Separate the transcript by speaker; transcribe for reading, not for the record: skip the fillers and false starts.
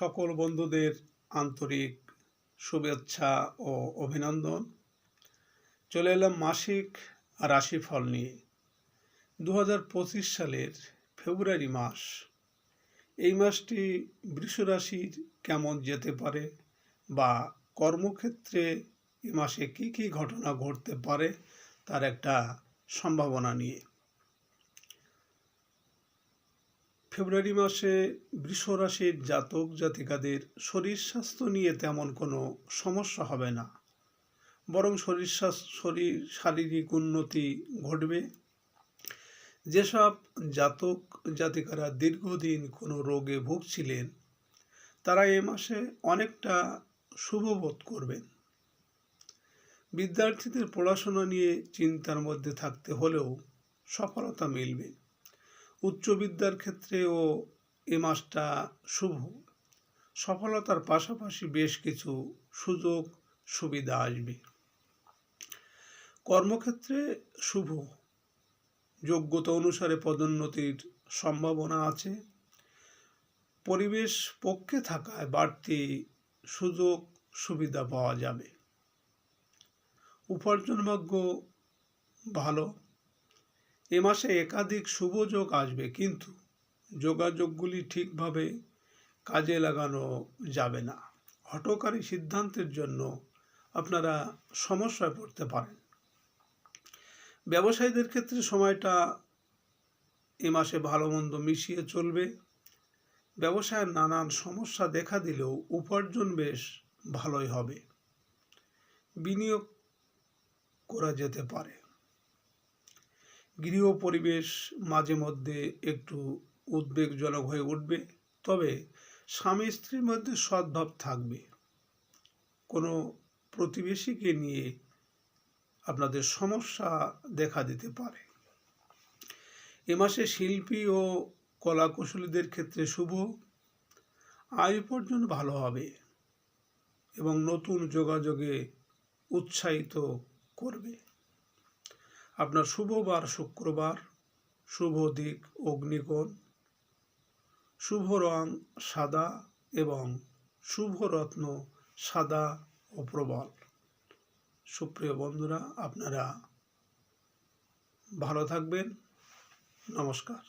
Speaker 1: সকল বন্ধুদের আন্তরিক শুভেচ্ছা ও অভিনন্দন। চলে এলাম মাসিক রাশিফল নিয়ে। 2025 সালের ফেব্রুয়ারি মাস, এই মাসটি বৃষ রাশির কেমন যেতে পারে বা কর্মক্ষেত্রে এই মাসে কী কী ঘটনা ঘটতে পারে তার একটা সম্ভাবনা নিয়ে। ফেব্রুয়ারি মাসে বৃষ রাশির জাতক জাতিকাদের শরীর স্বাস্থ্য নিয়ে তেমন কোনো সমস্যা হবে না, বরং শারীরিক উন্নতি ঘটবে। যেসব জাতক জাতিকারা দীর্ঘদিন কোনো রোগে ভুগছিলেন তারা এ মাসে অনেকটা শুভবোধ করবেন। বিদ্যার্থীদের পড়াশোনা নিয়ে চিন্তার মধ্যে থাকতে হলেও সফলতা মিলবে। উচ্চ বিদ্যার ক্ষেত্রেও এ মাসটা শুভ। সফলতার পাশাপাশি বেশ কিছু সুযোগ সুবিধা আসবে। কর্মক্ষেত্রে শুভ, যোগ্যতা অনুসারে পদোন্নতির সম্ভাবনা আছে। পরিবেশ পক্ষে থাকায় বাড়তি সুযোগ সুবিধা পাওয়া যাবে। উপার্জন ভাগ্য ভালো। এ মাসে একাধিক শুভ যোগ আসবে, কিন্তু যোগাযোগগুলি ঠিকভাবে কাজে লাগানো যাবে না। হঠকারী সিদ্ধান্তের জন্য আপনারা সমস্যায় পড়তে পারেন। ব্যবসায়ীদের ক্ষেত্রে সময়টা এ মাসে ভালো মন্দ মিশিয়ে চলবে। ব্যবসায়ের নানান সমস্যা দেখা দিলেও উপার্জন বেশ ভালোই হবে। বিনিয়োগ করা যেতে পারে। গৃহ পরিবেশ মাঝে মধ্যে একটু উদ্বেগজনক হয়ে উঠবে, তবে স্বামী স্ত্রীর মধ্যে সদ্ভাব থাকবে। কোনো প্রতিবেশীকে নিয়ে আপনাদের সমস্যা দেখা দিতে পারে। এ মাসে শিল্পী ও কলাকুশলীদের ক্ষেত্রে শুভ। আয় উপার্জন ভালো হবে এবং নতুন যোগাযোগে উৎসাহিত করবে। আপনার শুভ বার শুক্রবার, শুভ দিক অগ্নিকোণ, শুভ রং সাদা এবং শুভ রত্ন সাদা ও প্রবল। সুপ্রিয় বন্ধুরা, আপনারা ভালো থাকবেন। নমস্কার।